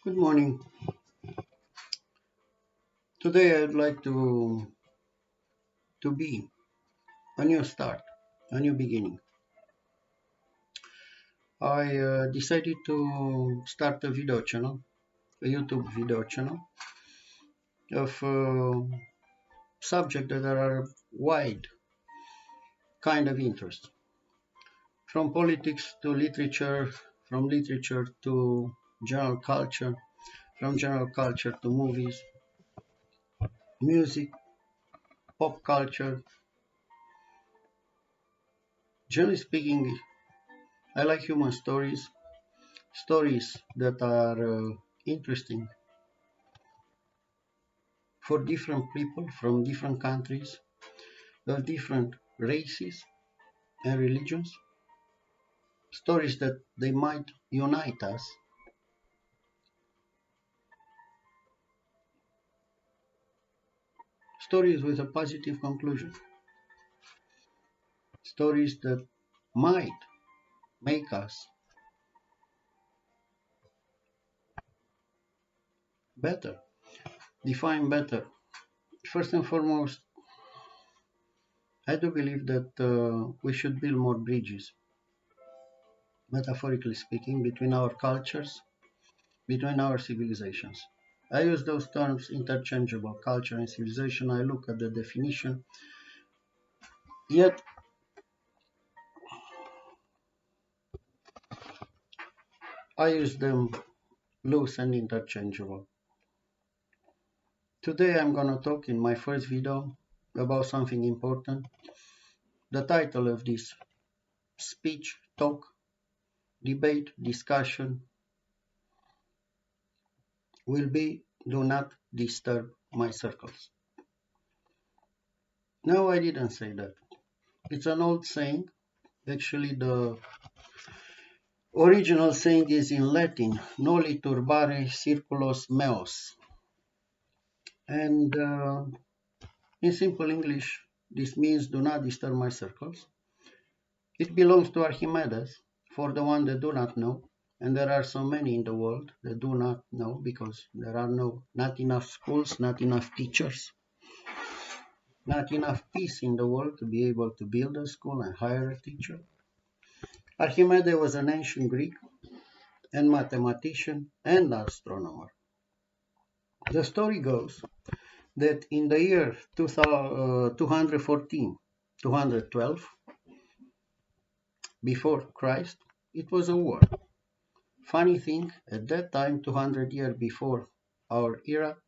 Good morning. Today I'd like to be a new start, a new beginning. I decided to start a video channel, a YouTube video channel of subjects that are wide kind of interest, from politics to literature, from literature to general culture, from general culture to movies, music, pop culture. Generally speaking, I like human stories, stories that are interesting for different people from different countries, of different races and religions, stories that they might unite us, stories with a positive conclusion, stories that might make us better, define better. First and foremost, I do believe that we should build more bridges, metaphorically speaking, between our cultures, between our civilizations. I use those terms interchangeable, culture and civilization. I look at the definition, yet I use them loose and interchangeable. Today I'm gonna talk in my first video about something important. The title of this speech, talk, debate, discussion will be Do Not Disturb My Circles. No, I didn't say that. It's an old saying. Actually, the original saying is in Latin, Noli turbare circulos meos. And in simple English, this means do not disturb my circles. It belongs to Archimedes, for the one that do not know, and there are so many in the world that do not know because there are not enough schools, not enough teachers, not enough peace in the world to be able to build a school and hire a teacher. Archimedes was an ancient Greek and mathematician and astronomer. The story goes that in the year 214, 212 before Christ, it was a war. Funny thing, at that time, 200 years before our era,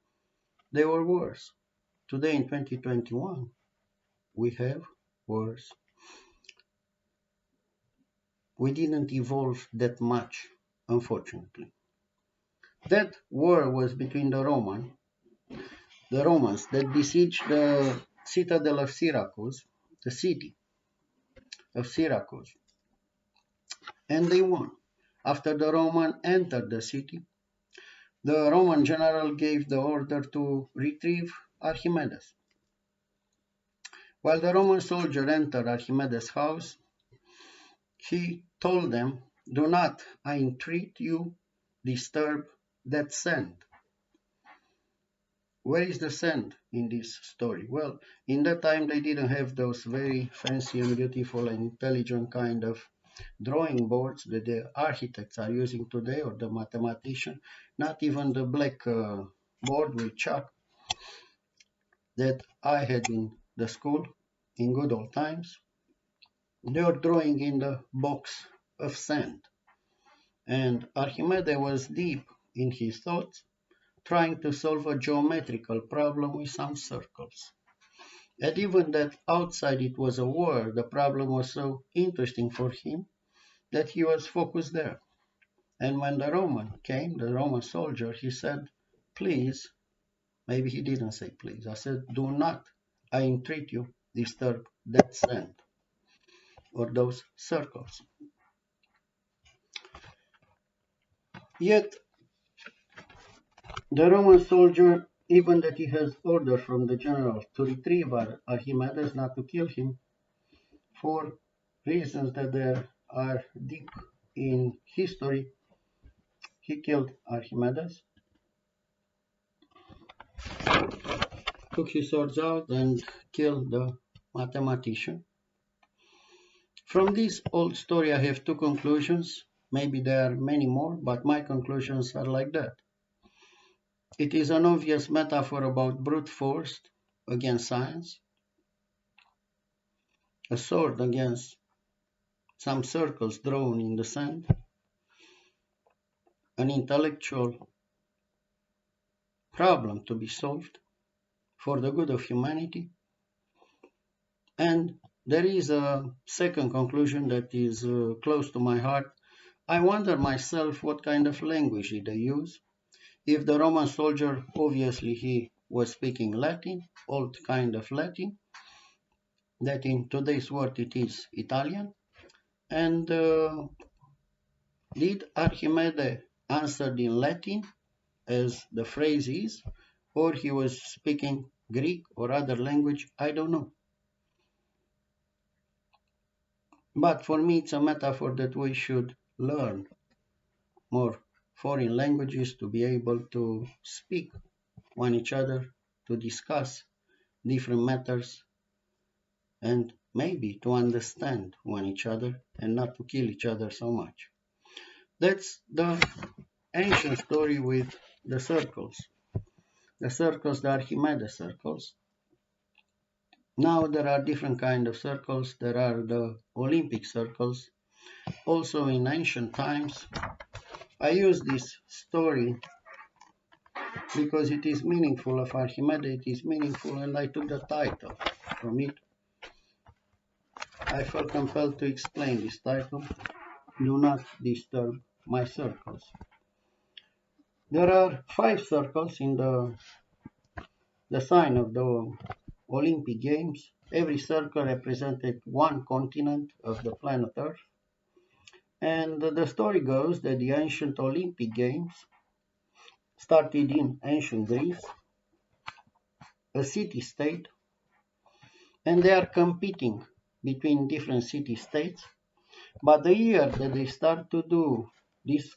there were wars. Today in 2021, we have wars. We didn't evolve that much, unfortunately. That war was between the Romans that besieged the citadel of Syracuse, the city of Syracuse, and they won. After the Roman entered the city, the Roman general gave the order to retrieve Archimedes. While the Roman soldier entered Archimedes' house, he told them, Do not, I entreat you, disturb that sand. Where is the sand in this story? Well, in that time they didn't have those very fancy and beautiful and intelligent kind of drawing boards that the architects are using today or the mathematician, not even the black board with chalk that I had in the school in good old times. They were drawing in the box of sand. And Archimedes was deep in his thoughts, trying to solve a geometrical problem with some circles. And even that outside it was a war, the problem was so interesting for him that he was focused there. And when the Roman came, the Roman soldier, he said, Please, maybe he didn't say please, I said, do not, I entreat you, disturb that sand or those circles. Yet the Roman soldier, even that he has order from the general to retrieve Archimedes, not to kill him, for reasons that there are deep in history, He killed Archimedes, took his swords out and killed the mathematician. From this old story I have two conclusions. Maybe there are many more, but my conclusions are like that. It is an obvious metaphor about brute force against science, a sword against some circles drawn in the sand, an intellectual problem to be solved for the good of humanity. And there is a second conclusion that is close to my heart. I wonder myself what kind of language did they use. If the Roman soldier, obviously he was speaking Latin, old kind of Latin, that in today's word it is Italian. And did Archimedes answer in Latin, as the phrase is, or he was speaking Greek or other language? I don't know. But for me, it's a metaphor that we should learn more foreign languages to be able to speak one each other, to discuss different matters, and maybe to understand one each other and not to kill each other so much. That's the ancient story with the circles. The Archimedes circles. Now there are different kind of circles. There are the Olympic circles. Also in ancient times, I use this story because it is meaningful of Archimedes, it is meaningful, and I took the title from it. I felt compelled to explain this title, Do Not Disturb My Circles. There are 5 circles in the sign of the Olympic Games. Every circle represented one continent of the planet Earth. And the story goes that the ancient Olympic Games started in ancient Greece, a city-state, and they are competing between different city-states. But the year that they start to do this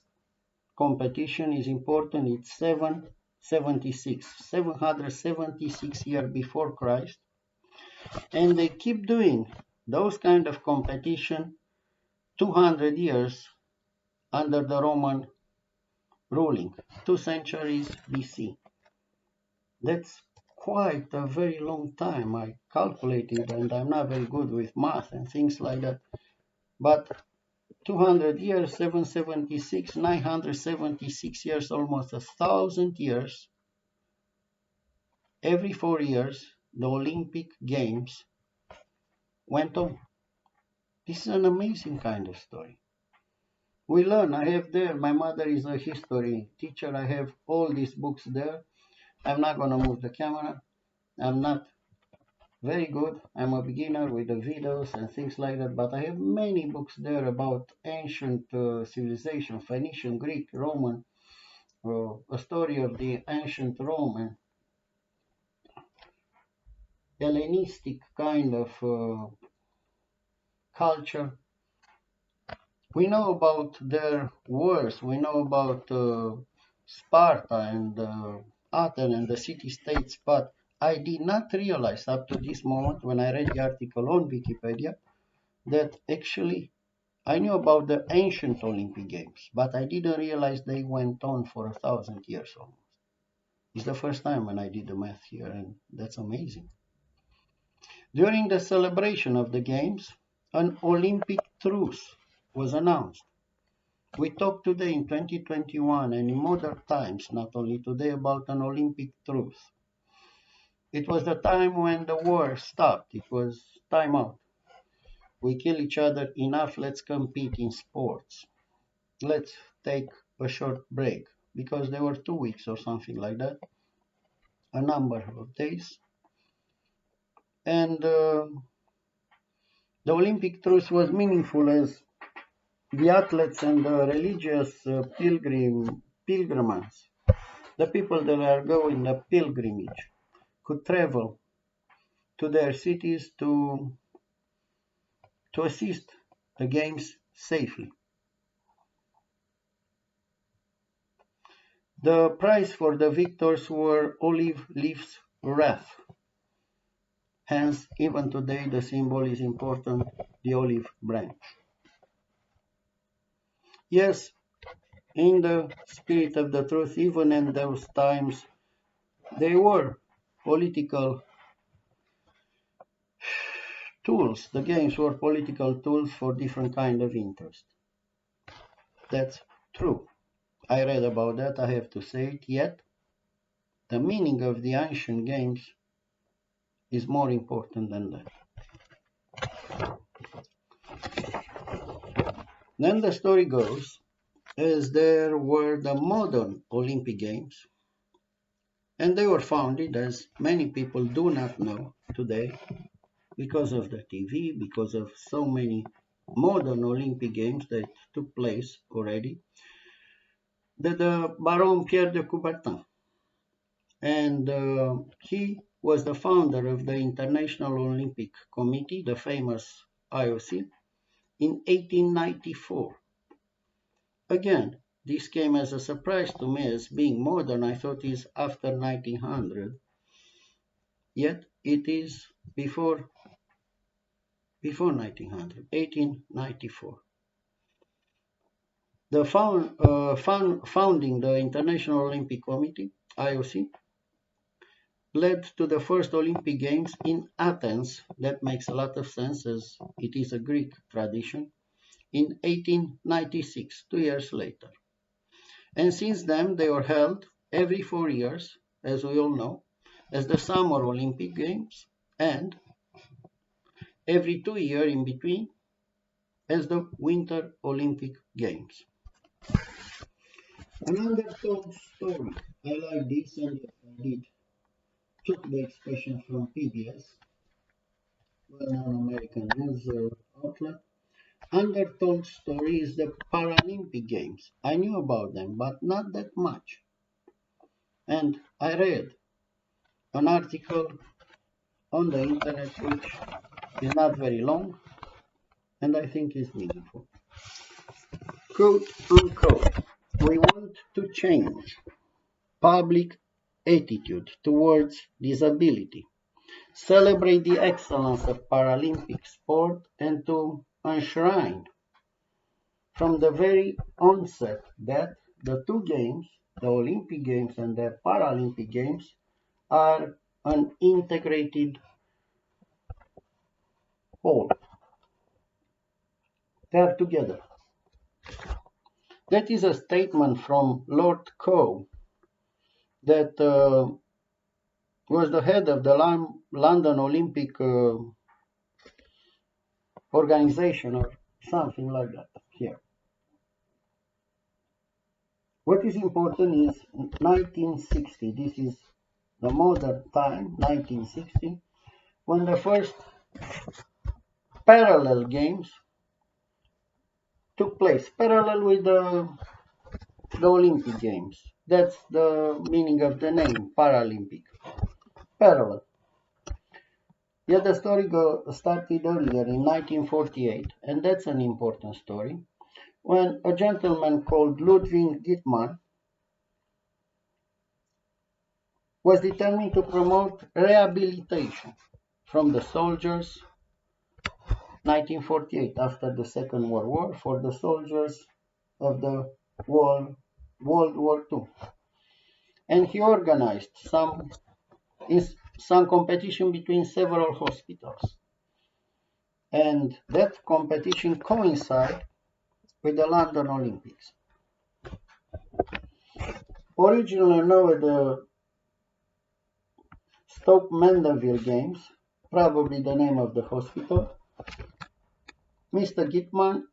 competition is important. It's 776 years before Christ. And they keep doing those kind of competition 200 years under the Roman ruling, 2 centuries BC. That's quite a very long time. I calculated, and I'm not very good with math and things like that. But 200 years, 776, 976 years, almost 1,000 years. Every 4 years, the Olympic Games went on. This is an amazing kind of story. We learn. I have there, my mother is a history teacher. I have all these books there. I'm not going to move the camera. I'm not very good. I'm a beginner with the videos and things like that, but I have many books there about ancient civilization, Phoenician, Greek, Roman, a story of the ancient Roman, Hellenistic kind of culture. We know about their wars. We know about Sparta and Athens and the city-states, but I did not realize up to this moment when I read the article on Wikipedia that actually I knew about the ancient Olympic Games, but I didn't realize they went on for 1,000 years almost. It's the first time when I did the math here, and that's amazing. During the celebration of the Games, an Olympic truce was announced. We talk today in 2021 and in modern times, not only today, about an Olympic truce. It was the time when the war stopped. It was time out. We kill each other enough. Let's compete in sports. Let's take a short break, because there were 2 weeks or something like that, a number of days. And the Olympic truce was meaningful as the athletes and the religious pilgrims, the people that are going the pilgrimage, could travel to their cities to assist the games safely. The prize for the victors were olive leaves wreath. Hence, even today, the symbol is important, the olive branch. Yes, in the spirit of the truth, even in those times, they were political tools. The games were political tools for different kind of interest. That's true. I read about that, I have to say it, yet the meaning of the ancient games is more important than that. Then the story goes, as there were the modern Olympic Games, and they were founded, as many people do not know today, because of the TV, because of so many modern Olympic Games that took place already, the Baron Pierre de Coubertin. And he was the founder of the International Olympic Committee, the famous IOC, in 1894. Again, this came as a surprise to me as being modern. I thought it is after 1900, yet it is before 1900, 1894. The founding the International Olympic Committee, IOC, led to the first Olympic Games in Athens. That makes a lot of sense as it is a Greek tradition, in 1896, 2 years later. And since then, they were held every 4 years, as we all know, as the Summer Olympic Games, and every 2 years in between as the Winter Olympic Games. Another told story. I like this, and I did took the expression from PBS, well-known American news outlet. Undertold story is the Paralympic Games. I knew about them, but not that much. And I read an article on the internet which is not very long and I think is meaningful. Quote unquote, we want to change public attitude towards disability, celebrate the excellence of Paralympic sport, and to enshrine from the very onset that the two games, the Olympic Games and the Paralympic Games, are an integrated whole. They are together. That is a statement from Lord Coe, that was the head of the London Olympic organization or something like that here. What is important is 1960, this is the modern time, 1960, when the first parallel games took place, parallel with the Olympic Games. That's the meaning of the name, Paralympic, parallel. Yet the story started earlier in 1948, and that's an important story, when a gentleman called Ludwig Guttmann was determined to promote rehabilitation from the soldiers, 1948, after the Second World War, for the soldiers of the World War II. And he organized some competition between several hospitals. And that competition coincided with the London Olympics. Originally known as the Stoke Mandeville Games, probably the name of the hospital, Mr. Guttmann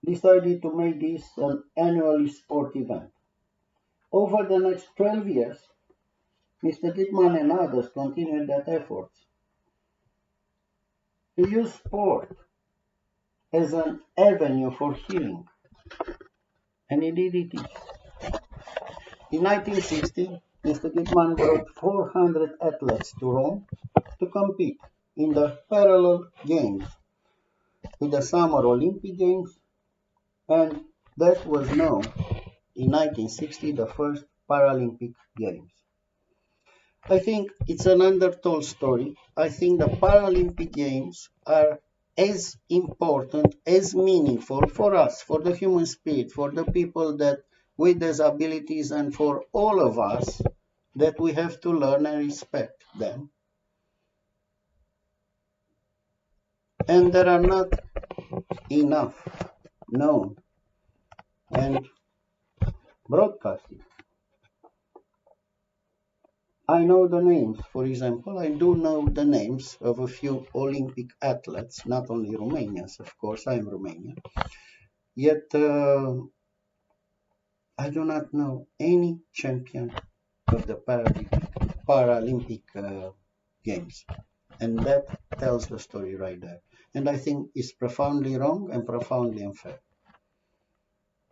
decided to make this an annual sport event. Over the next 12 years, Mr. Guttmann and others continued that efforts to use sport as an avenue for healing, and indeed it is. In 1960, Mr. Guttmann brought 400 athletes to Rome to compete in the parallel games with the Summer Olympic Games And that was known in 1960, the first Paralympic Games. I think it's an undertold story. I think the Paralympic Games are as important, as meaningful for us, for the human spirit, for the people that with disabilities, and for all of us, that we have to learn and respect them. And there are not enough known and broadcasted. I know the names. For example, I do know the names of a few Olympic athletes, not only Romanians, of course, I am Romanian. Yet, I do not know any champion of the Paralympic Games. And that tells the story right there. And I think it's profoundly wrong and profoundly unfair.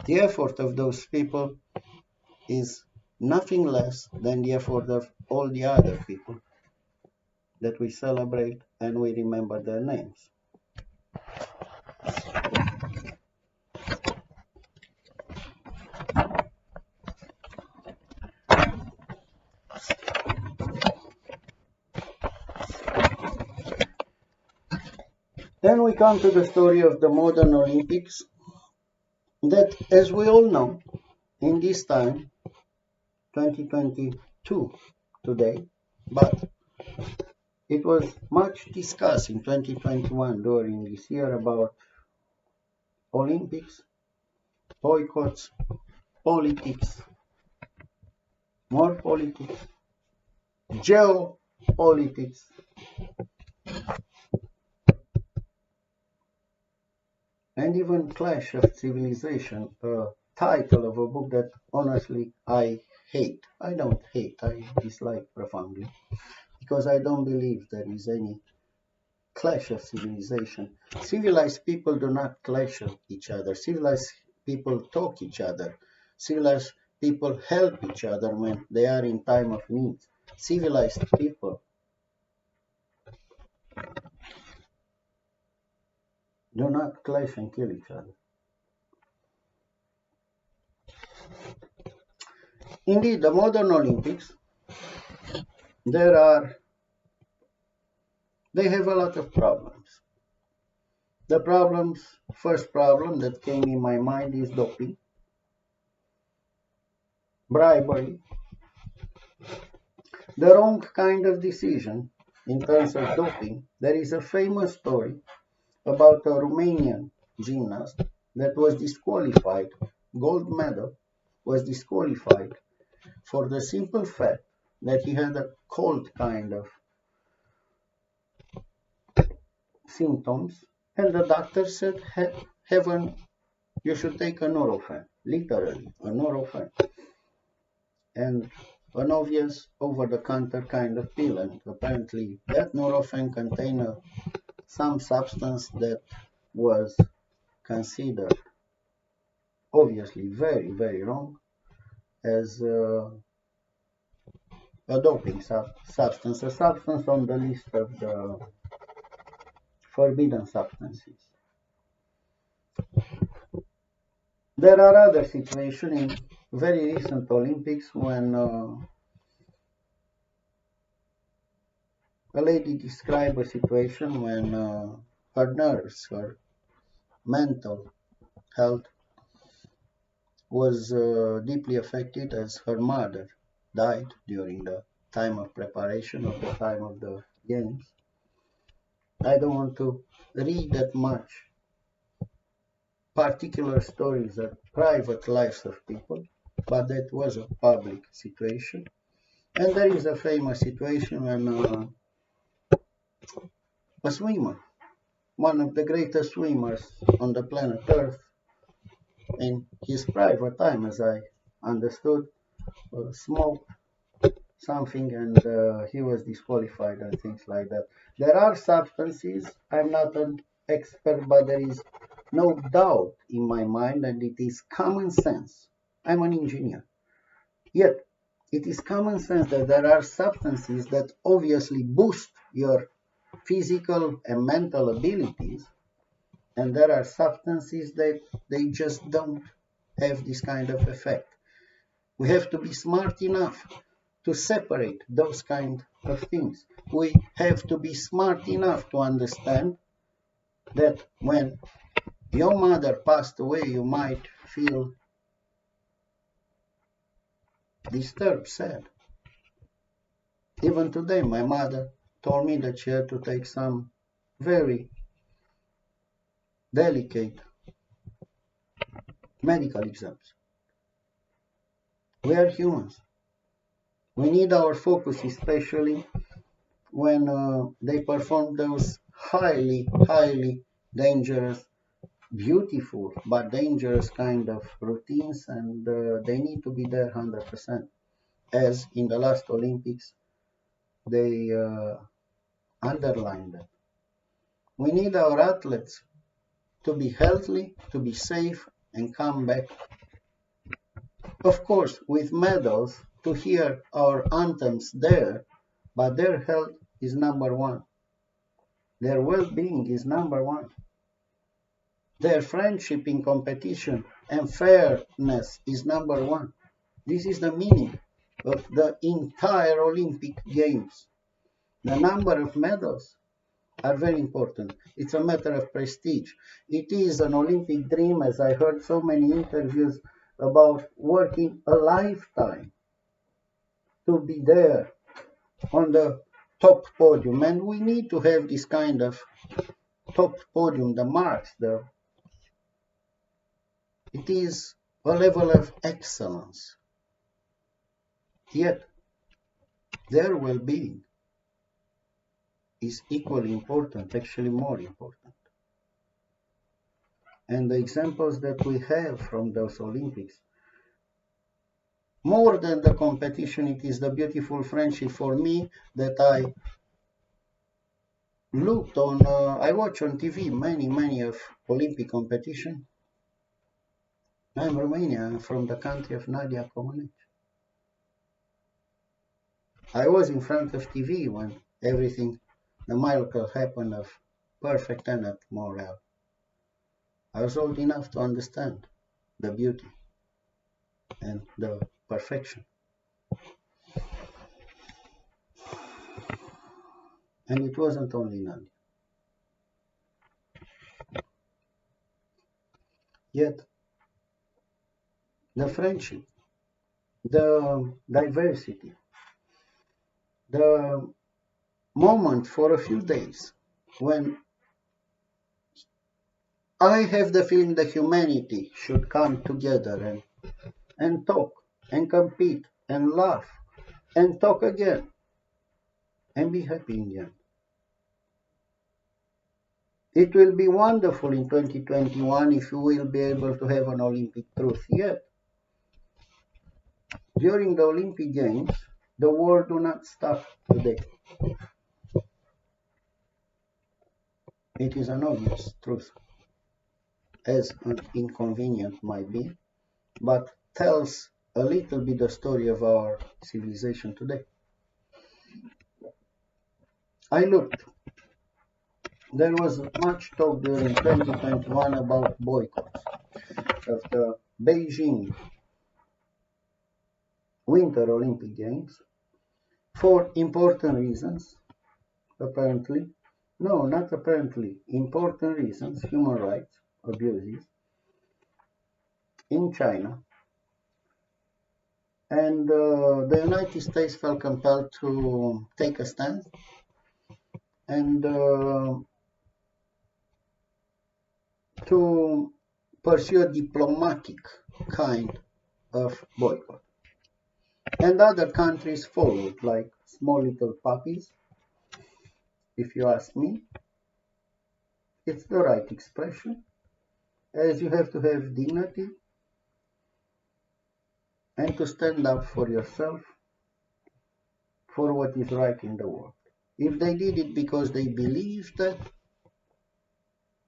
The effort of those people is nothing less than the effort of all the other people that we celebrate and we remember their names. Then we come to the story of the modern Olympics that, as we all know, in this time, 2022 today, but it was much discussed in 2021 during this year about Olympics, boycotts, politics, more politics, geopolitics, and even Clash of Civilization, a title of a book that honestly I hate. I don't hate, I dislike profoundly, because I don't believe there is any clash of civilization. Civilized people do not clash each other. Civilized people talk each other. Civilized people help each other when they are in time of need. Civilized people do not clash and kill each other. Indeed, the modern Olympics, they have a lot of problems. First problem that came in my mind is doping, bribery, the wrong kind of decision in terms of doping. There is a famous story about a Romanian gymnast that was disqualified, gold medal, was disqualified for the simple fact that he had a cold kind of symptoms, and the doctor said, Heaven, you should take a Nurofen, literally, a Nurofen, and an obvious over-the-counter kind of pill, and apparently that Nurofen contained some substance that was considered obviously very, very wrong as a doping substance, a substance on the list of the forbidden substances. There are other situations in very recent Olympics when a lady described a situation when her nerves, her mental health was deeply affected as her mother died during the time of preparation of the time of the games. I don't want to read that much particular stories of private lives of people, but that was a public situation. And there is a famous situation when a swimmer, one of the greatest swimmers on the planet Earth, in his private time, as I understood, smoked something and he was disqualified and things like that. There are substances, I'm not an expert, but there is no doubt in my mind, and it is common sense. I'm an engineer. Yet, it is common sense that there are substances that obviously boost your physical and mental abilities, And there are substances that they just don't have this kind of effect. We have to be smart enough to separate those kind of things. We have to be smart enough to understand that when your mother passed away, you might feel disturbed, sad. Even today, my mother told me that she had to take some very delicate medical exams. We are humans. We need our focus, especially when they perform those highly dangerous, beautiful but dangerous kind of routines, and they need to be there 100%. As in the last Olympics, they underlined that. We need our athletes to be healthy, to be safe, and come back. Of course, with medals, to hear our anthems there, but their health is number one. Their well-being is number one. Their friendship in competition and fairness is number one. This is the meaning of the entire Olympic Games. The number of medals are very important. It's a matter of prestige. It is an Olympic dream, as I heard so many interviews about working a lifetime to be there on the top podium. And we need to have this kind of top podium, the marks, it is a level of excellence. Yet their well-being is equally important, actually more important. And the examples that we have from those Olympics, more than the competition, it is the beautiful friendship for me that I looked on, I watch on TV many of Olympic competition. I'm Romania, from the country of Nadia Comaneci. I was in front of TV when everything, the miracle happened of perfect Anat Morel. I was old enough to understand the beauty and the perfection. And it wasn't only Nadia. Yet, the friendship, the diversity, the moment for a few days when I have the feeling that humanity should come together and talk and compete and laugh and talk again and be happy in the end. It will be wonderful in 2021 if we will be able to have an Olympic truce. Yet, during the Olympic Games, the war do not stop today. It is an obvious truth, as inconvenient might be, but tells a little bit the story of our civilization today. I looked. There was much talk during 2021 about boycotts of the Beijing Winter Olympic Games for important reasons, apparently. No, not apparently. Important reasons, human rights abuses in China. And the United States felt compelled to take a stand and to pursue a diplomatic kind of boycott. And other countries followed, like small little puppies. If you ask me, it's the right expression, as you have to have dignity and to stand up for yourself for what is right in the world. If they did it because they believed that,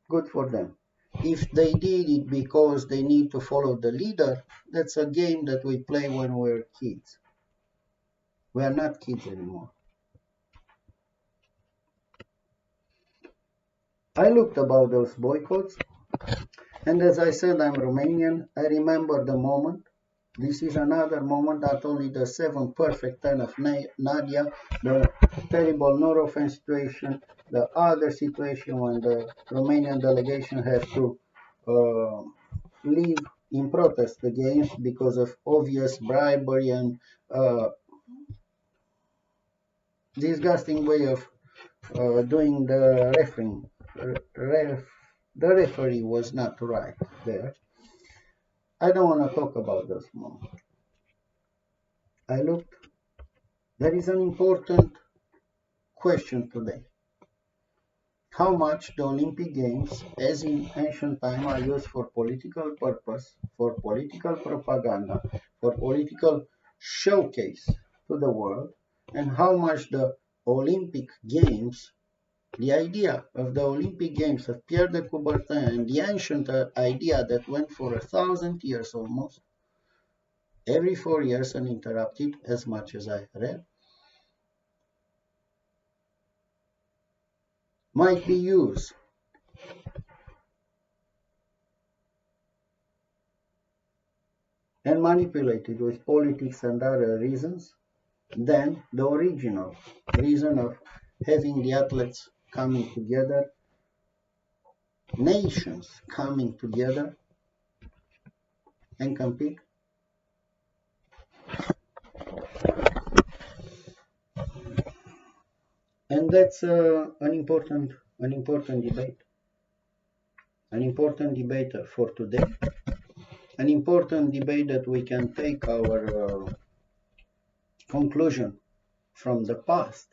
good for them. If they did it because they need to follow the leader, that's a game that we play when we're kids. We are not kids anymore. I looked about those boycotts, and as I said, I'm Romanian. I remember the moment. This is another moment, not only the 7 perfect 10 of Nadia, the terrible Nurofen situation, the other situation when the Romanian delegation had to uh, leave in protest the games because of obvious bribery and disgusting way of doing the refereeing. The referee was not right there. I don't want to talk about those moments. I looked. There is an important question today. How much the Olympic Games, as in ancient time, are used for political purpose, for political propaganda, for political showcase to the world, and how much the Olympic Games, the idea of the Olympic Games of Pierre de Coubertin and the ancient idea that went for 1,000 years almost, every 4 years uninterrupted, as much as I read, might be used and manipulated with politics and other reasons than the original reason of having the athletes coming together, nations coming together and compete. And that's an important debate, an important debate for today, an important debate that we can take our conclusion from the past.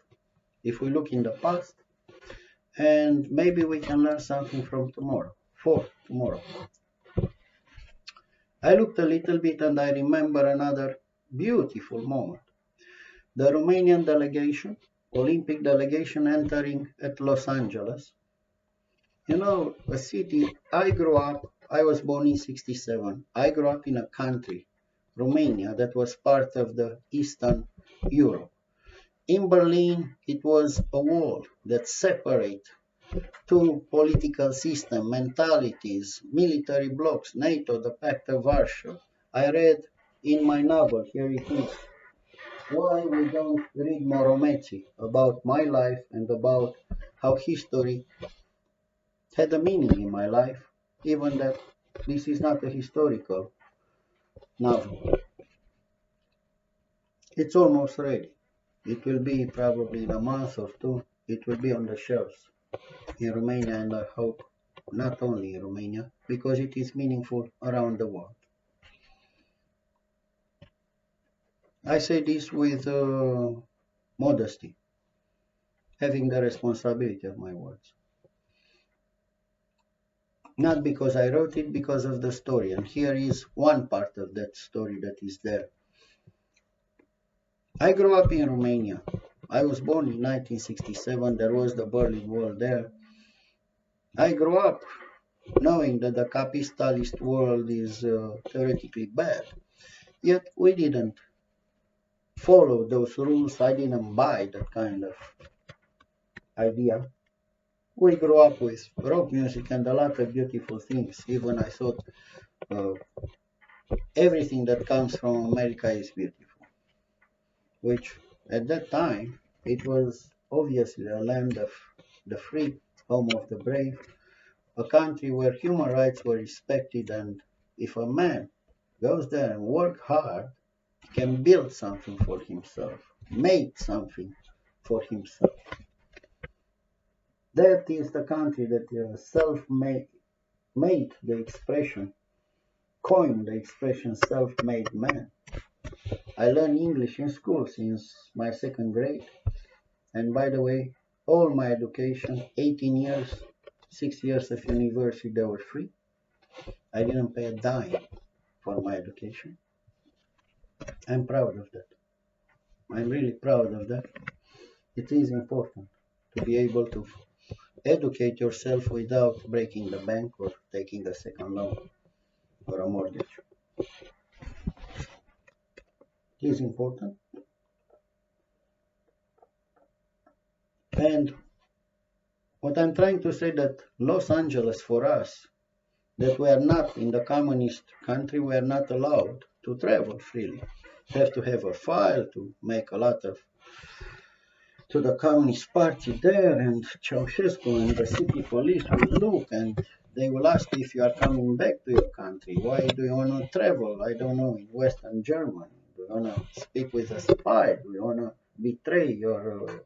If we look in the past, and maybe we can learn something from tomorrow, for tomorrow. I looked a little bit and I remember another beautiful moment. The Romanian delegation, Olympic delegation entering at Los Angeles. You know, a city, I grew up, I was born in 67. I grew up in a country, Romania, that was part of the Eastern Europe. In Berlin, it was a wall that separated two political systems, mentalities, military blocs, NATO, the Pact of Warsaw. I read in my novel, here it is, why we don't read Morometti about my life and about how history had a meaning in my life, even that this is not a historical novel. It's almost ready. It will be probably in a month or two. It will be on the shelves in Romania, and I hope not only in Romania, because it is meaningful around the world. I say this with modesty, having the responsibility of my words. Not because I wrote it, because of the story. And here is one part of that story that is there. I grew up in Romania. I was born in 1967. There was the Berlin Wall there. I grew up knowing that the capitalist world is theoretically bad. Yet we didn't follow those rules. I didn't buy that kind of idea. We grew up with rock music and a lot of beautiful things. Even I thought uh, everything that comes from America is beautiful, which at that time it was obviously a land of the free, home of the brave, a country where human rights were respected, and if a man goes there and work hard, he can build something for himself, make something for himself. That is the country that self-made made the expression, coined the expression self-made man. I learned English in school since my second grade. And by the way, all my education, 18 years, 6 years of university, they were free. I didn't pay a dime for my education. I'm proud of that. I'm really proud of that. It is important to be able to educate yourself without breaking the bank or taking a second loan or a mortgage. It is important. And What I'm trying to say that Los Angeles for us, that we are not in the communist country, we are not allowed to travel freely. Have to have a file to make a lot of to the Communist Party there, and Ceausescu and the city police will look and they will ask if you are coming back to your country. Why do you want to travel? I don't know, in Western Germany. Do you want to speak with a spy? Do you want to betray your.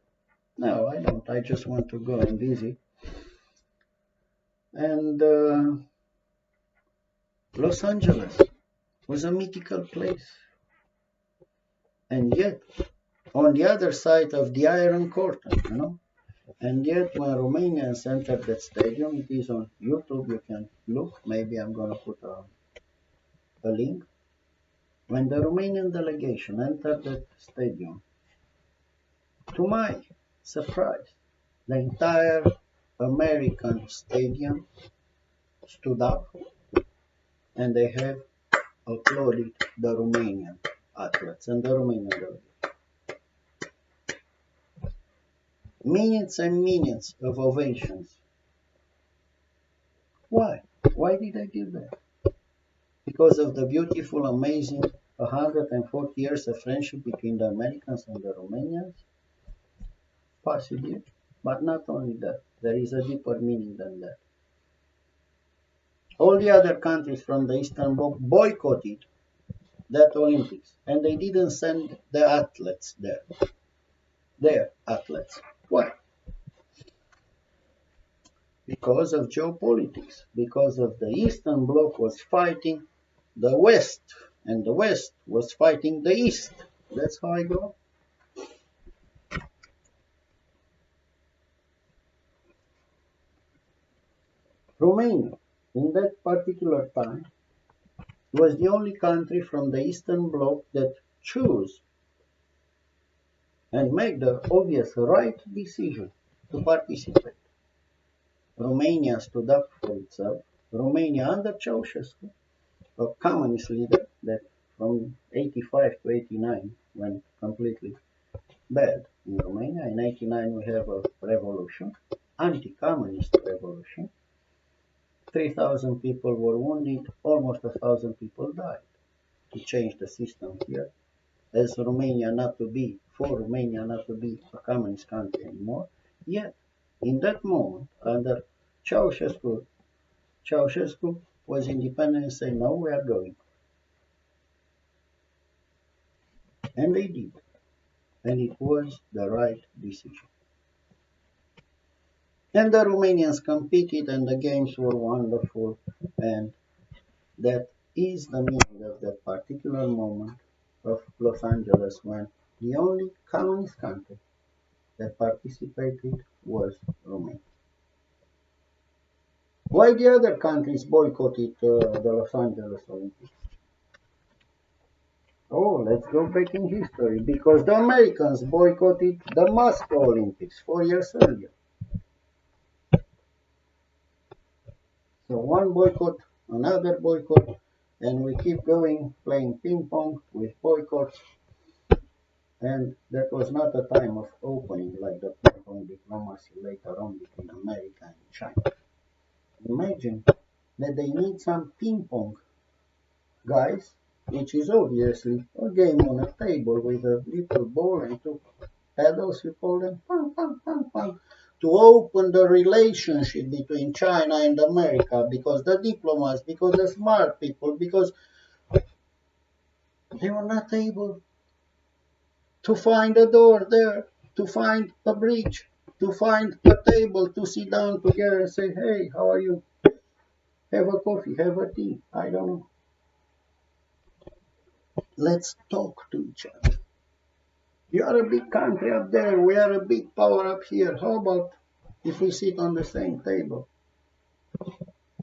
No, I don't. I just want to go and visit. And Los Angeles was a mythical place. And yet, on the other side of the Iron Curtain. And yet, when Romanians entered that stadium, it is on YouTube, you can look. Maybe I'm going to put a link. When the Romanian delegation entered that stadium, to my surprise, the entire American stadium stood up and they have applauded the Romanian athletes and the Romanian delegation. Minutes and minutes of ovations. Why? Why did I do that? Because of the beautiful, amazing 140 years of friendship between the Americans and the Romanians? Possibly, but not only that. There is a deeper meaning than that. All the other countries from the Eastern Bloc boycotted that Olympics, and they didn't send the athletes there. Their athletes. Why? Because of geopolitics, because of the Eastern Bloc was fighting the West, and the West was fighting the East. That's how I go. Romania, in that particular time, was the only country from the Eastern Bloc that chose and make the obvious right decision to participate. Romania stood up for itself. Romania under Ceausescu, a communist leader that from 85 to 89 went completely bad in Romania. In 89 we have a revolution, anti-communist revolution. 3,000 people were wounded, almost 1,000 people died. To change the system here, as Romania not to be, for Romania not to be a communist country anymore. Yet, in that moment, under Ceausescu was independent and said, no, we are going. And they did. And it was the right decision. And the Romanians competed and the games were wonderful. And that is the meaning of that particular moment of Los Angeles when the only communist country that participated was Romania. Why the other countries boycotted the Los Angeles Olympics? Oh, let's go back in history. Because the Americans boycotted the Moscow Olympics 4 years earlier. So one boycott, another boycott, and we keep going playing ping pong with boycotts. And that was not a time of opening like the ping pong diplomacy later on between America and China. Imagine that they need some ping pong guys, which is obviously a game on a table with a little ball and two paddles, you call them, pong, pong, pong, pong, to open the relationship between China and America, because the diplomats, because the smart people, because they were not able to find a door there, to find a bridge, to find a table to sit down together and say, hey, how are you? Have a coffee, have a tea, I don't know. Let's talk to each other. You are a big country up there, we are a big power up here. How about if we sit on the same table?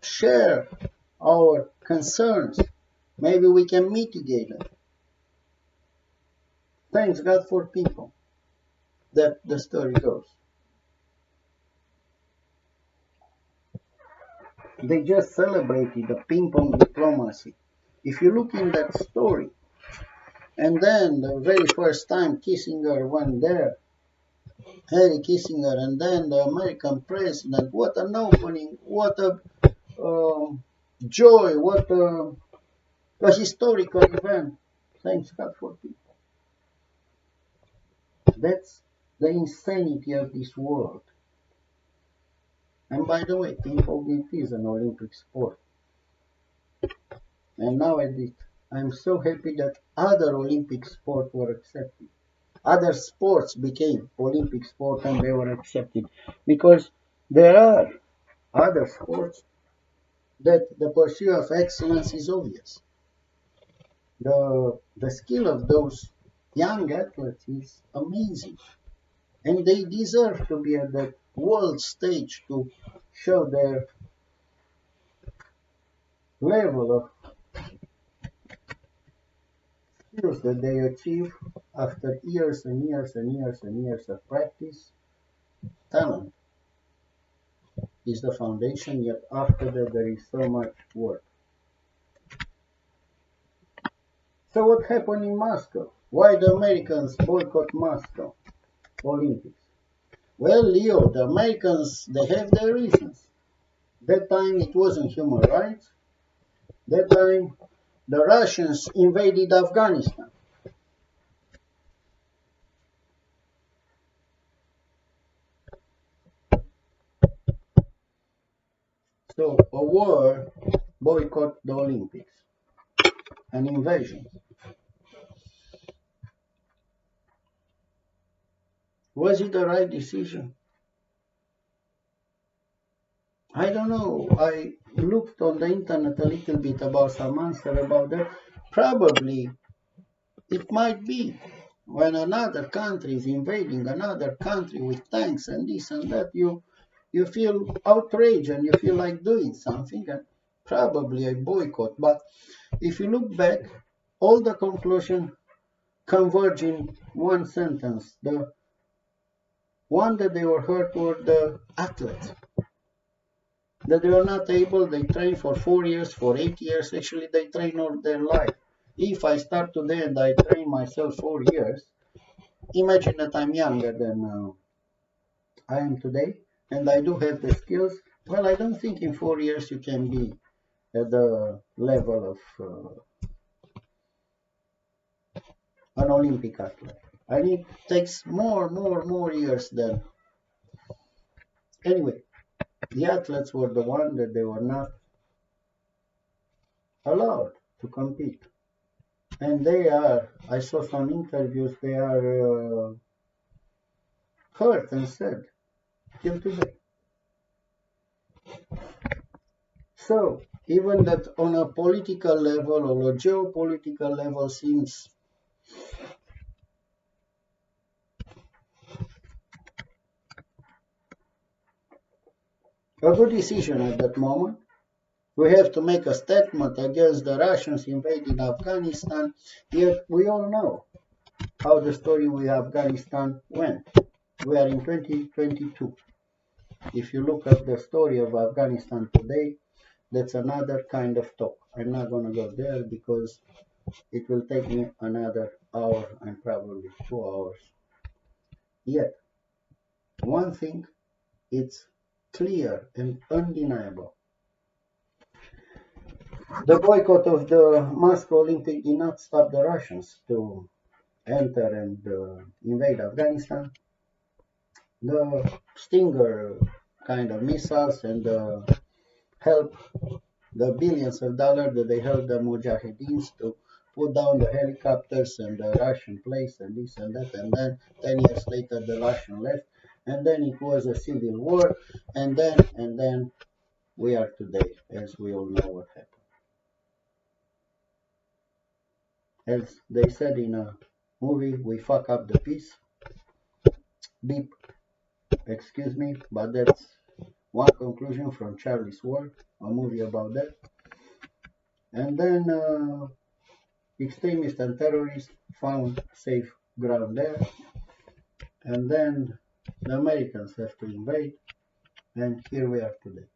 Share our concerns. Maybe we can mitigate them. Thanks God for people. That the story goes. They just celebrated the ping pong diplomacy. If you look in that story, and then the very first time Kissinger went there, Henry Kissinger, and then the American president. What an opening! What a joy! What a historical event! Thanks God for peace. That's the insanity of this world. And by the way, ping pong is an Olympic sport. And nowadays, I'm so happy that other Olympic sports were accepted. Other sports became Olympic sport and they were accepted because there are other sports that the pursuit of excellence is obvious. The skill of those young athletes is amazing, and they deserve to be at the world stage to show their level of skills that they achieve after years and years and years and years of practice. Talent is the foundation, yet after that there is so much work. So what happened in Moscow? Why the Americans boycott Moscow Olympics? Well, Leo, the Americans, they have their reasons. That time it wasn't human rights. That time the Russians invaded Afghanistan. So a war boycott the Olympics, an invasion. Was it the right decision? I don't know. I looked on the internet a little bit about some answer about that. Probably it might be when another country is invading another country with tanks and this and that, you feel outraged and you feel like doing something and probably a boycott. But if you look back, all the conclusions converge in one sentence. The one that they were hurt were the athletes. That they were not able, they train for 4 years, for 8 years, actually they train all their life. If I start today and I train myself 4 years, imagine that I'm younger than I am today and I do have the skills. Well, I don't think in 4 years you can be at the level of an Olympic athlete. I need takes more years than anyway. The athletes were the one that they were not allowed to compete, and they are. I saw some interviews. They are hurt and sad till today. So even that on a political level or a geopolitical level seems a good decision at that moment. We have to make a statement against the Russians invading Afghanistan, yet we all know how the story with Afghanistan went. We are in 2022. If you look at the story of Afghanistan today, that's another kind of talk. I'm not going to go there because it will take me another hour and probably 2 hours. Yet, one thing, it's clear and undeniable. The boycott of the Moscow Olympic did not stop the Russians to enter and invade Afghanistan. The Stinger kind of missiles and the help, the billions of dollars that they helped the Mujahideens to put down the helicopters and the Russian place and this and that, and then 10 years later the Russian left, and then it was a civil war, and then we are today, as we all know what happened. As they said in a movie, we fuck up the peace. Beep, excuse me, but that's one conclusion from Charlie's work, a movie about that. And then extremists and terrorists found safe ground there. And then the Americans have to invade, and here we are today.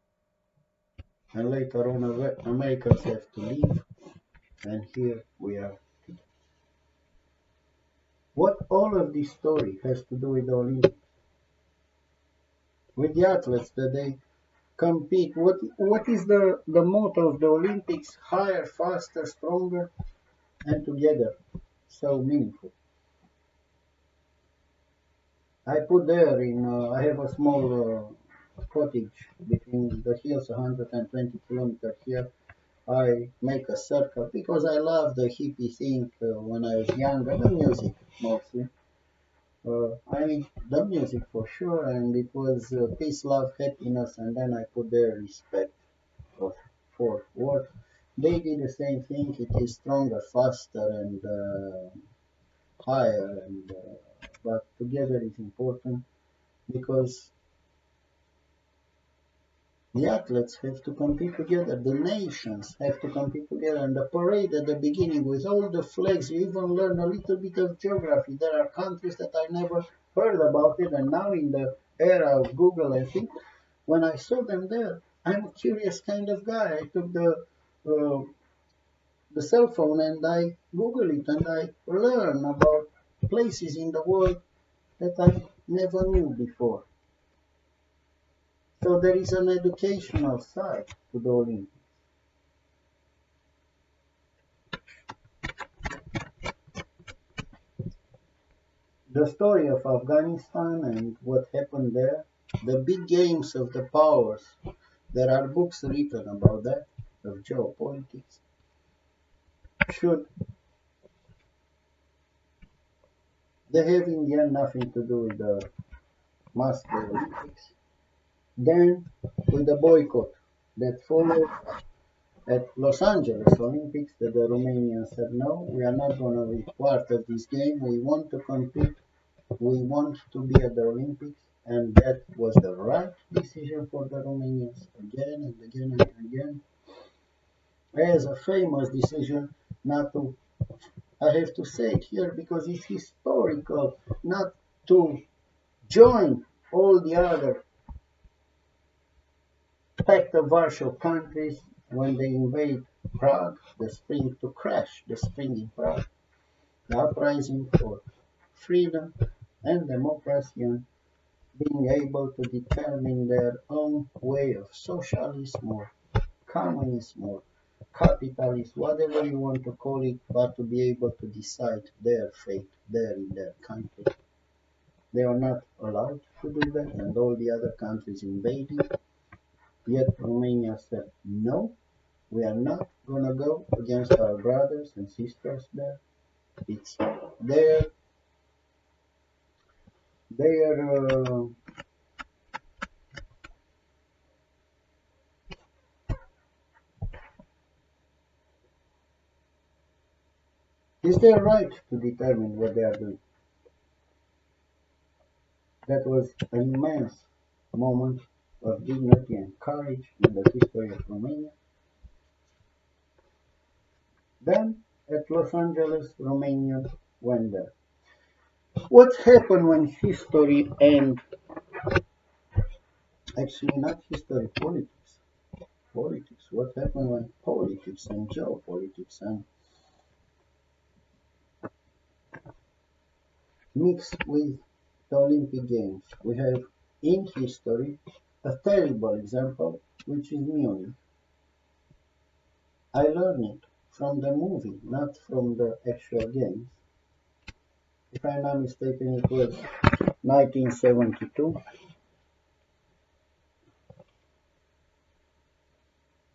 And later on, Americans have to leave, and here we are today. What all of this story has to do with the Olympics? with the athletes that they compete. What is the motto of the Olympics? Higher, faster, stronger, and together. So meaningful. I put there in. I have a small cottage between the hills, 120 kilometers here. I make a circle because I love the hippie thing when I was younger. The music mostly. I mean the music for sure, and it was peace, love, happiness, and then I put there respect of for work. They did the same thing. It is stronger, faster, and higher, and but together is important because the athletes have to compete together, the nations have to compete together, and the parade at the beginning with all the flags, you even learn a little bit of geography. There are countries that I never heard about it, and now in the era of Google, I think, when I saw them there, I'm a curious kind of guy. I took the cell phone and I Google it and I learn about places in the world that I never knew before. So there is an educational side to the Olympics. The story of Afghanistan and what happened there, the big games of the powers. There are books written about that, of geopolitics. Should they have in the end nothing to do with the Moscow Olympics? Then with the boycott that followed at Los Angeles Olympics, that the Romanians said no, we are not going to be part of this game. We want to compete. We want to be at the Olympics, and that was the right decision for the Romanians again and again and again. As a famous decision not to, I have to say it here because it's historical, not to join all the other Pact of Warsaw countries when they invade Prague, the spring to crash, the spring in Prague, the uprising for freedom and democracy and being able to determine their own way of socialism or communism or capitalism, whatever you want to call it, but to be able to decide their fate there in their country. They are not allowed to do that, and all the other countries invaded. Yet Romania said, no, we are not going to go against our brothers and sisters there. It's their it's their right to determine what they are doing. That was an immense moment of dignity and courage in the history of Romania. Then, at Los Angeles, Romania went there. What happened when history and actually not history, politics. Politics. What happened when politics and geopolitics and mixed with the Olympic Games? We have in history a terrible example, which is Munich. I learned it from the movie, not from the actual games. If I'm not mistaken, it was 1972.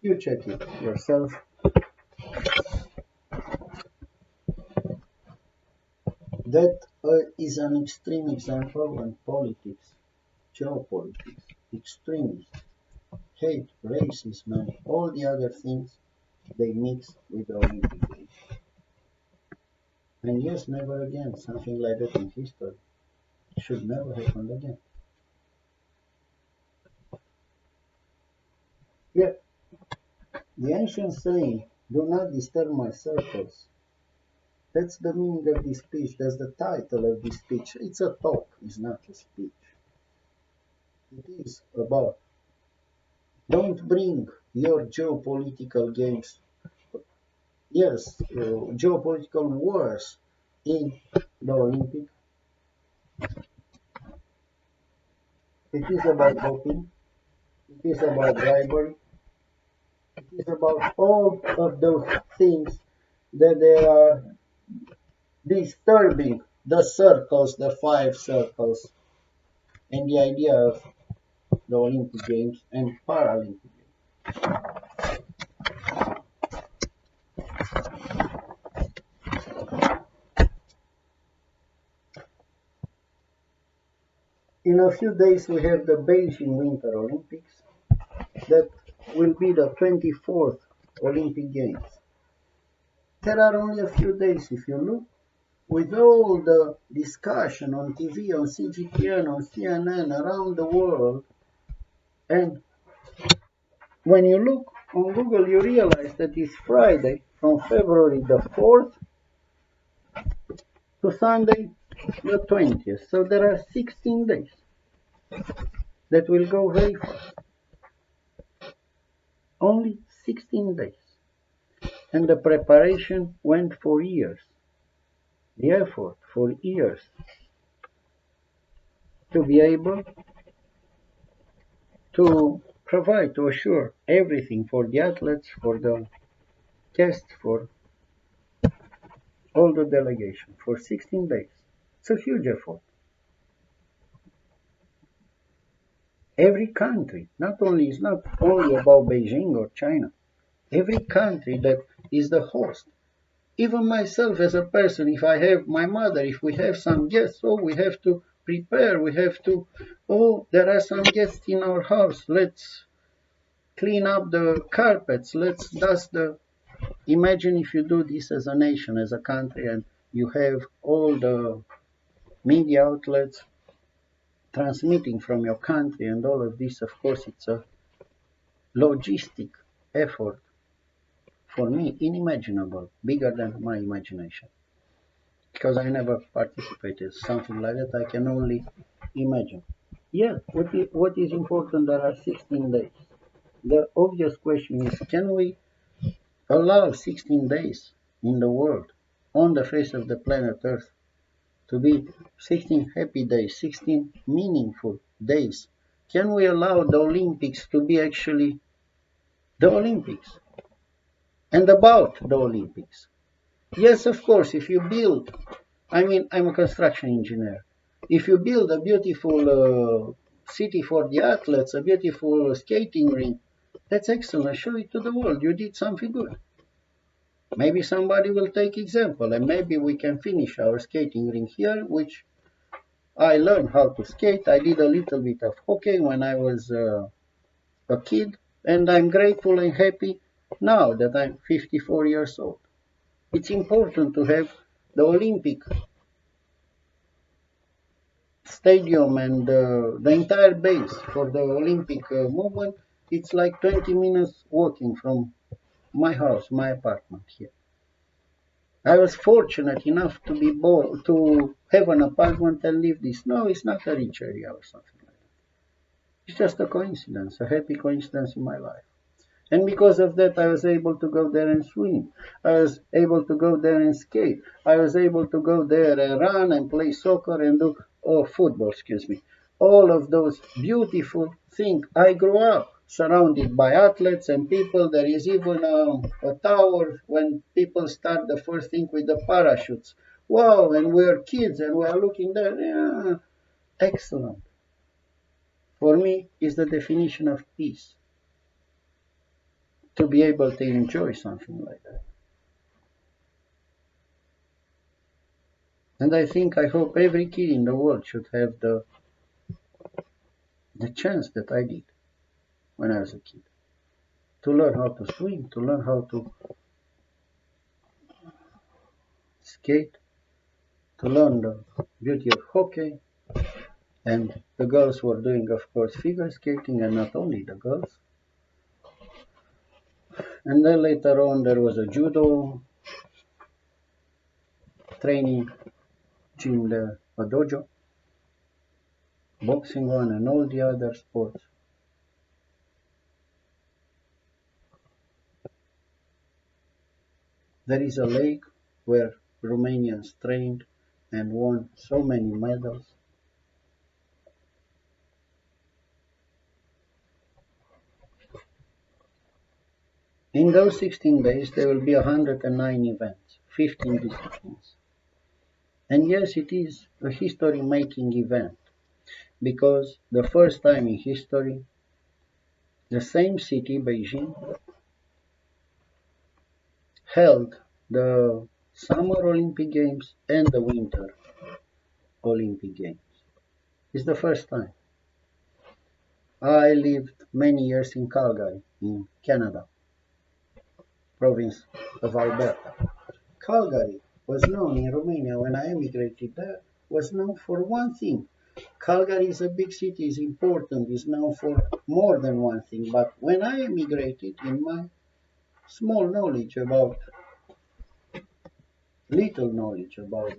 You check it yourself. That is an extreme example when politics, geopolitics, extremists, hate, racism, and all the other things they mix with the Olympic Games. And yes, never again. Something like that in history should never happen again. Yet, the ancient saying, do not disturb my circles. That's the meaning of this speech. That's the title of this speech. It's a talk, it's not a speech. It is about don't bring your geopolitical games, yes, geopolitical wars in the Olympic. It is about doping. It is about bribery. It is about all of those things that they are disturbing the circles, the five circles, and the idea of the Olympic Games and Paralympic Games. In a few days, we have the Beijing Winter Olympics. That will be the 24th Olympic Games. There are only a few days if you look. With all the discussion on TV, on CGTN, on CNN, around the world, and when you look on Google, you realize that it's Friday from February the 4th to Sunday the 20th. So there are 16 days that will go very fast. Only 16 days. And the preparation went for years. The effort for years to be able to provide, to assure everything for the athletes, for the guests, for all the delegation, for 16 days. It's a huge effort. Every country, it's not only about Beijing or China, every country that is the host. Even myself as a person, if I have my mother, if we have some guests, we have to prepare, there are some guests in our house, let's clean up the carpets, let's dust the. Imagine if you do this as a nation, as a country, and you have all the media outlets transmitting from your country and all of this. Of course, it's a logistic effort for me unimaginable, bigger than my imagination. Because I never participated in something like that, I can only imagine. Yeah, what is important, there are 16 days. The obvious question is, can we allow 16 days in the world, on the face of the planet Earth, to be 16 happy days, 16 meaningful days? Can we allow the Olympics to be actually the Olympics and about the Olympics? Yes, of course, if you build, I'm a construction engineer. If you build a beautiful city for the athletes, a beautiful skating rink, that's excellent. Show it to the world. You did something good. Maybe somebody will take example, and maybe we can finish our skating rink here, which I learned how to skate. I did a little bit of hockey when I was a kid, and I'm grateful and happy now that I'm 54 years old. It's important to have the Olympic stadium and the entire base for the Olympic movement. It's like 20 minutes walking from my house, my apartment here. I was fortunate enough to be born, to have an apartment and live this. No, it's not a rich area or something like that. It's just a coincidence, a happy coincidence in my life. And because of that, I was able to go there and swim. I was able to go there and skate. I was able to go there and run and play soccer and do football, excuse me. All of those beautiful things. I grew up surrounded by athletes and people. There is even a tower when people start the first thing with the parachutes. Wow, and we're kids and we're looking there. Yeah, excellent. For me, is the definition of peace. To be able to enjoy something like that. And I hope every kid in the world should have the chance that I did when I was a kid. To learn how to swim, to learn how to skate, to learn the beauty of hockey. And the girls were doing, of course, figure skating, and not only the girls. And then later on, there was a judo training gym there, a dojo, boxing one, and all the other sports. There is a lake where Romanians trained and won so many medals. In those 16 days, there will be 109 events, 15 disciplines. And yes, it is a history-making event because the first time in history, the same city, Beijing, held the Summer Olympic Games and the Winter Olympic Games. It's the first time. I lived many years in Calgary, in Canada, province of Alberta. Calgary was known in Romania when I emigrated there, was known for one thing. Calgary is a big city, is important, is known for more than one thing. But when I emigrated, in my small knowledge about, little knowledge about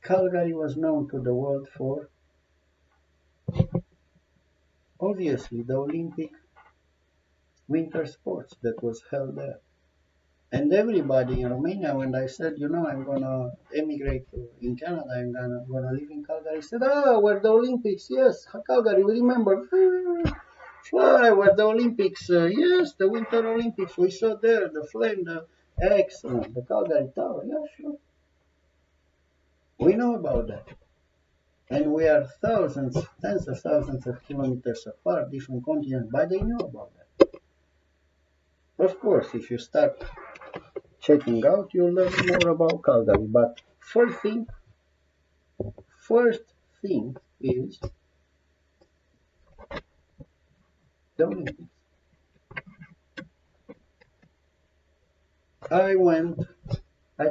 Calgary was known to the world for, obviously, the Olympic winter sports that was held there. And everybody in Romania, when I said, I'm gonna emigrate in Canada, I'm gonna live in Calgary, said, where the Olympics? Yes, Calgary, we remember. Fly, where the Olympics? Yes, the Winter Olympics. We saw there the flame, the excellent, the Calgary Tower. Yeah, sure. We know about that. And we are thousands, tens of thousands of kilometers apart, different continents, but they knew about that. Of course, if you start checking out, you'll learn more about Calgary. But first thing is the Olympics. I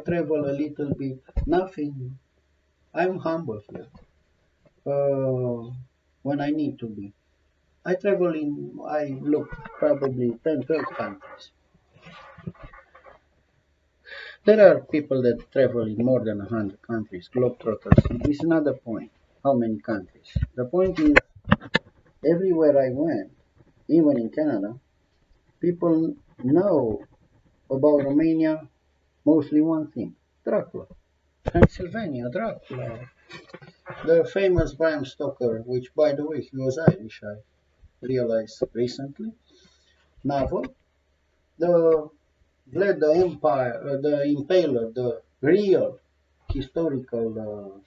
travel a little bit, nothing. I'm humble here. When I need to be. I look probably 10, 12 countries. There are people that travel in more than 100 countries, globetrotters. This is another point. How many countries? The point is, everywhere I went, even in Canada, people know about Romania mostly one thing, Dracula. Transylvania, Dracula. The famous Bram Stoker, which by the way, he was Irish, I realized recently, novel. The Vlad the Empire, the Impaler, the real historical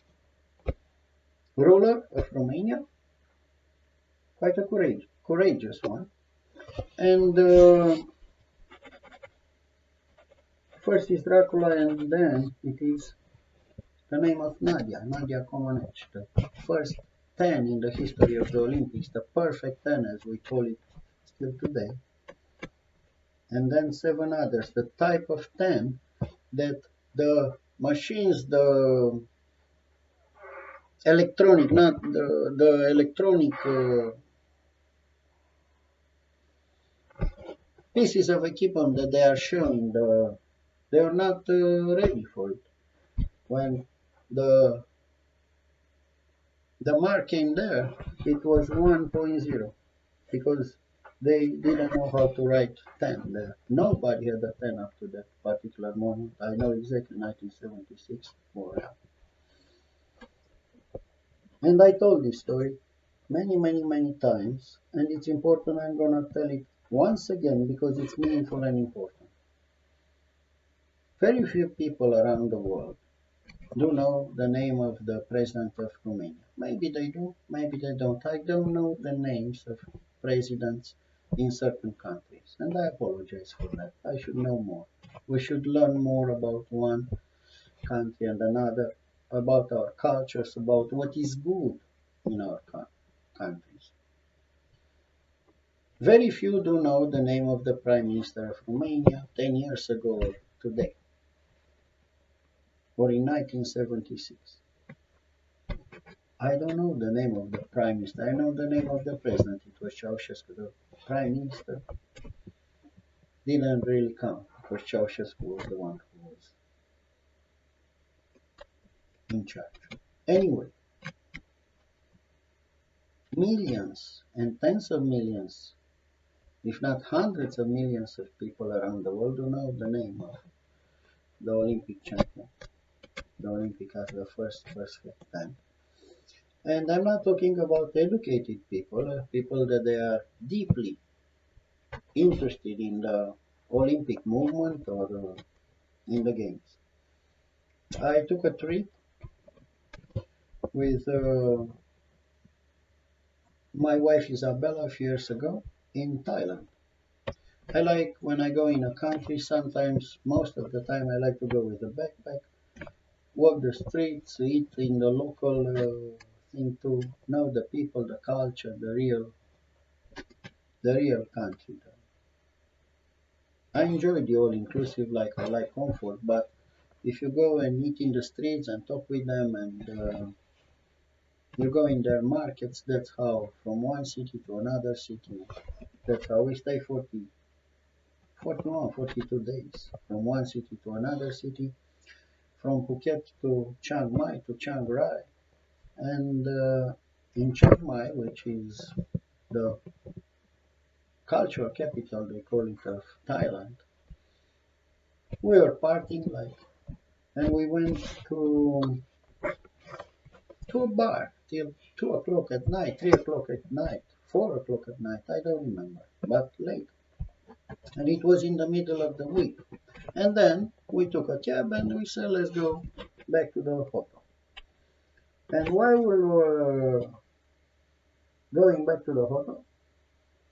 ruler of Romania, quite a courageous one. And first is Dracula, and then it is the name of Nadia Comaneci, the first 10 in the history of the Olympics, the perfect 10 as we call it still today. And then 7 others, the type of 10 that the machines, the electronic, not the electronic pieces of equipment that they are showing, they are not ready for it. When the mark came there, it was 1.0 because they didn't know how to write 10 there. Nobody had a 10 up to that particular moment. I know exactly 1976 more. And I told this story many, many, many times, and it's important. I'm gonna tell it once again because it's meaningful and important. Very few people around the world do know the name of the president of Romania. Maybe they do, maybe they don't. I don't know the names of presidents in certain countries, and I apologize for that. I should know more. We should learn more about one country and another, about our cultures, about what is good in our countries. Very few do know the name of the Prime Minister of Romania 10 years ago today, or in 1976. I don't know the name of the Prime Minister. I know the name of the President. It was Ceausescu. The Prime Minister didn't really count because Ceausescu was the one who was in charge. Anyway, millions and tens of millions, if not hundreds of millions of people around the world do know the name of the Olympic champion, the Olympic as the first time. And I'm not talking about educated people, people that they are deeply interested in the Olympic movement or in the games. I took a trip with my wife Isabella a few years ago in Thailand. I like when I go in a country, sometimes, most of the time, I like to go with a backpack, walk the streets, eat in the local thing to know the people, the culture, the real country. I enjoy the all-inclusive, like I like comfort, but if you go and eat in the streets and talk with them and you go in their markets, that's how from one city to another city. That's how we stay 41, 42 days from one city to another city, from Phuket to Chiang Mai to Chiang Rai. And in Chiang Mai, which is the cultural capital, they call it, of Thailand, we were partying like, and we went to a bar till 2 o'clock at night, 3 o'clock at night, 4 o'clock at night, I don't remember, but late. And it was in the middle of the week. And then we took a cab and we said, let's go back to the hotel. And while we were going back to the hotel,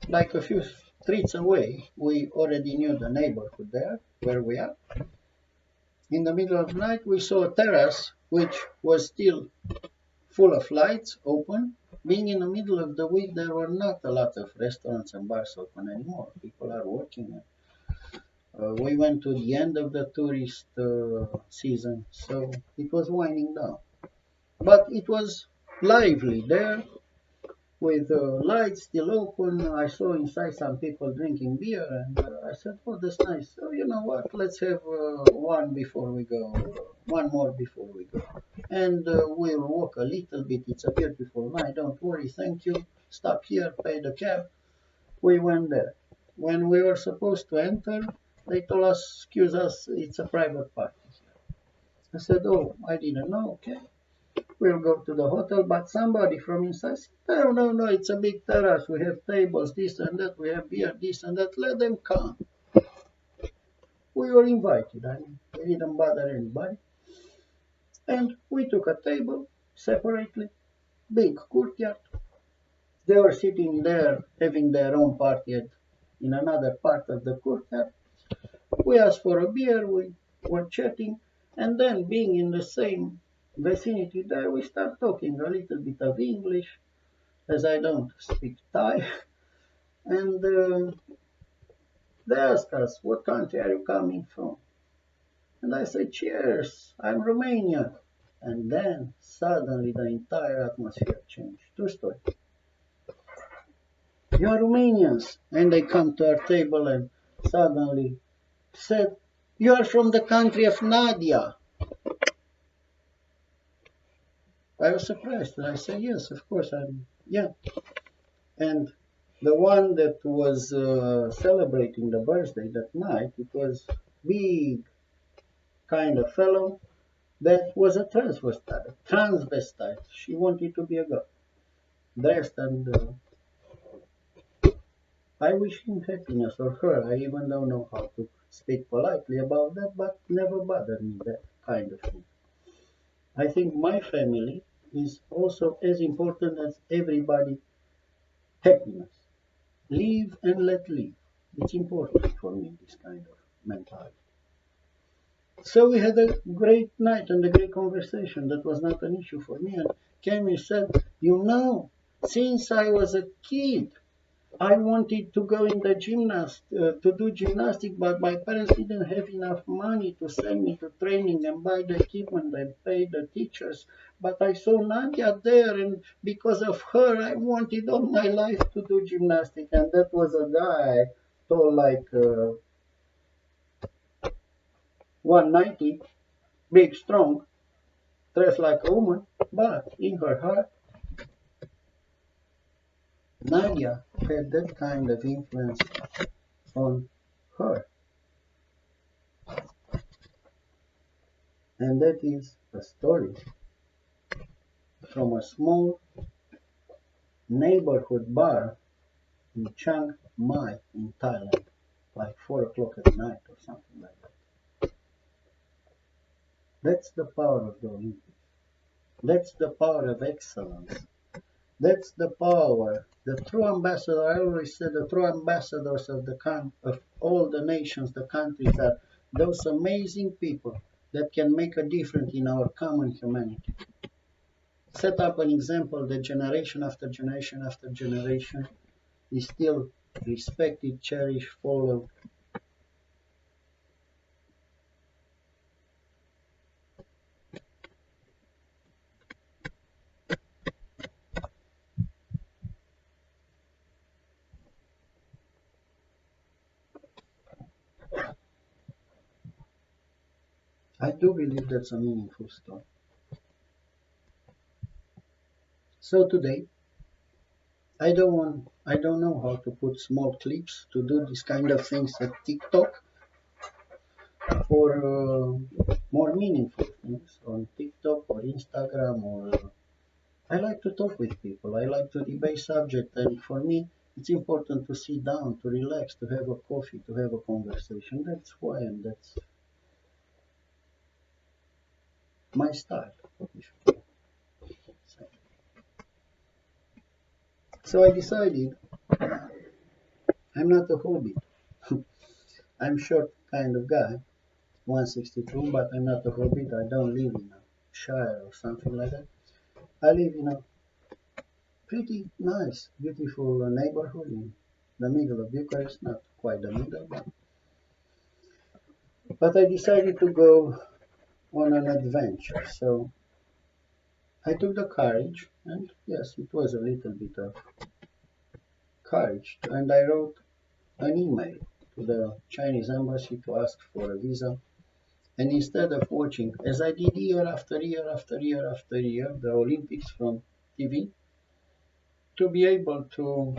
like a few streets away, we already knew the neighborhood there, where we are. In the middle of the night, we saw a terrace which was still full of lights open. Being in the middle of the week, there were not a lot of restaurants and bars open anymore. People are working. We went to the end of the tourist season, so it was winding down. But it was lively there, with lights still open. I saw inside some people drinking beer, and I said, "Oh, that's nice. So you know what? Let's have one before we go, one more before we go, and we'll walk a little bit. It's a beautiful night. Don't worry. Thank you. Stop here. Pay the cab." We went there. When we were supposed to enter, they told us, "Excuse us, it's a private party." I said, "Oh, I didn't know. Okay." We'll go to the hotel, but somebody from inside said, no, no, no, it's a big terrace. We have tables, this and that. We have beer, this and that. Let them come. We were invited. I mean, we didn't bother anybody. And we took a table separately, big courtyard. They were sitting there having their own party in another part of the courtyard. We asked for a beer. We were chatting. And then, being in the same vicinity there, we start talking a little bit of English, as I don't speak Thai. And they asked us, what country are you coming from? And I said, cheers, I'm Romanian. And then suddenly the entire atmosphere changed. True story. You are Romanians. And they come to our table and suddenly said, you are from the country of Nadia. I was surprised. And I said, yes, of course, yeah. And the one that was celebrating the birthday that night, it was big kind of fellow that was a transvestite. She wanted to be a girl, dressed, and I wish him happiness, or her. I even don't know how to speak politely about that, but never bothered me, that kind of thing. I think my family is also as important as everybody. Happiness. Live and let live. It's important for me, this kind of mentality. So we had a great night and a great conversation. That was not an issue for me. And Kemi said, you know, since I was a kid, I wanted to go in the to do gymnastics, but my parents didn't have enough money to send me to training and buy the equipment and pay the teachers. But I saw Nadia there, and because of her, I wanted all my life to do gymnastics. And that was a guy tall like 190, big, strong, dressed like a woman, but in her heart, Nadia had that kind of influence on her. And that is a story from a small neighborhood bar in Chiang Mai in Thailand, like 4 o'clock at night or something like that. That's the power of the Olympics. That's the power of excellence. That's the power. The true ambassador, I always said, the true ambassadors of of all the nations, the countries are those amazing people that can make a difference in our common humanity. Set up an example that generation after generation after generation is still respected, cherished, followed. I do believe that's a meaningful story. So today, I don't know how to put small clips to do this kind of things at TikTok for more meaningful things on TikTok or Instagram or I like to talk with people. I like to debate subject, and for me, it's important to sit down, to relax, to have a coffee, to have a conversation. That's who I am. That's my style. So I decided I'm not a hobbit. I'm short kind of guy, 162, but I'm not a hobbit. I don't live in a shire or something like that. I live in a pretty nice, beautiful neighborhood in the middle of Bucharest, not quite the middle, but I decided to go on an adventure. So I took the courage, and yes, it was a little bit of courage, and I wrote an email to the Chinese embassy to ask for a visa. And instead of watching, as I did year after year after year after year, the Olympics from TV, to be able to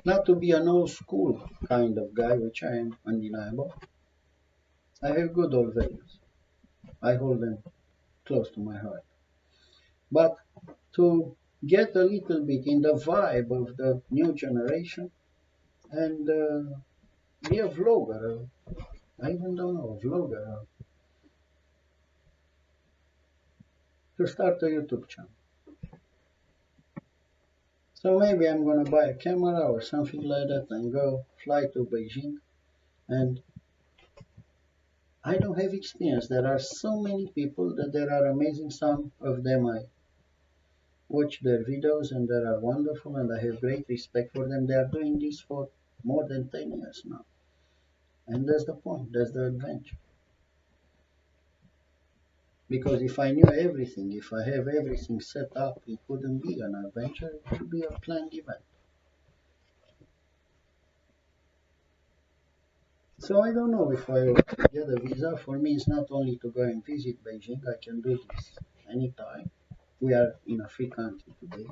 not to be an old school kind of guy, which I am undeniable. I have good old values. I hold them close to my heart. But to get a little bit in the vibe of the new generation and be a vlogger, I even don't know, a vlogger, to start a YouTube channel. So maybe I'm gonna buy a camera or something like that and go fly to Beijing. And I don't have experience. There are so many people that there are amazing. Some of them I watch their videos and they are wonderful and I have great respect for them. They are doing this for more than 10 years now. And that's the point, that's the adventure. Because if I knew everything, if I have everything set up, it wouldn't be an adventure, it would be a planned event. So I don't know if I get a visa. For me, it's not only to go and visit Beijing. I can do this anytime. We are in a free country today.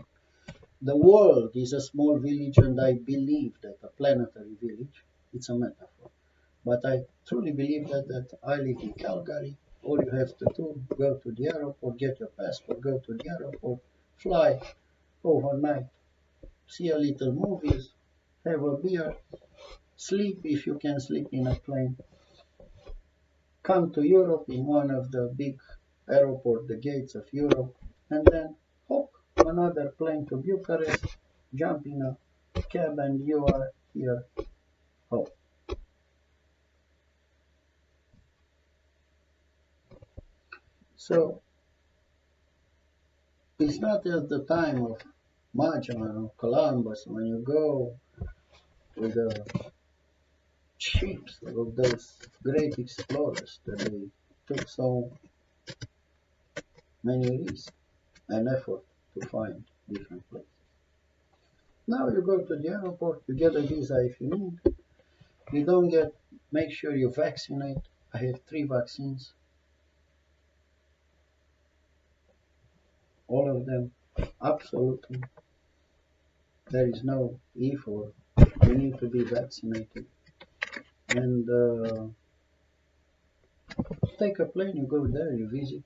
The world is a small village, and I believe that a planetary village, it's a metaphor. But I truly believe that I live in Calgary. All you have to do, go to the airport, get your passport, go to the airport, fly overnight, see a little movies, have a beer, sleep if you can sleep in a plane, come to Europe in one of the big airport, the gates of Europe, and then hop another plane to Bucharest, jump in a cab, and you are here home. So it's not at the time of Magellan or Columbus when you go with the ships of those great explorers that they took so many risks and effort to find different places. Now you go to the airport, you get a visa if you need. You don't get, make sure you vaccinate. I have 3 vaccines, all of them absolutely. There is no if or you need to be vaccinated. And take a plane, you go there, you visit.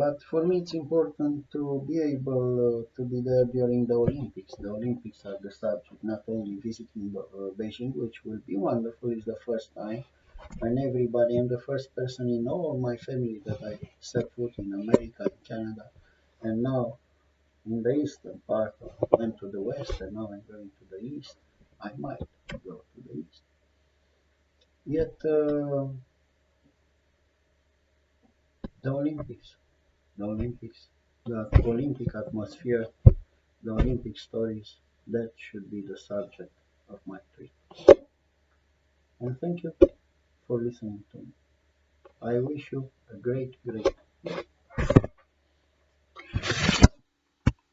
But for me, it's important to be able to be there during the Olympics. The Olympics are the subject, not only visiting Beijing, which will be wonderful. It's the first time, and everybody, I'm the first person in all my family that I set foot in America, in Canada, and now in the eastern part. I went to the west, and now I'm going to the east. I might go to the east. Yet, the Olympics, the Olympics, the Olympic atmosphere, the Olympic stories, that should be the subject of my trip. And thank you for listening to me. I wish you a great, great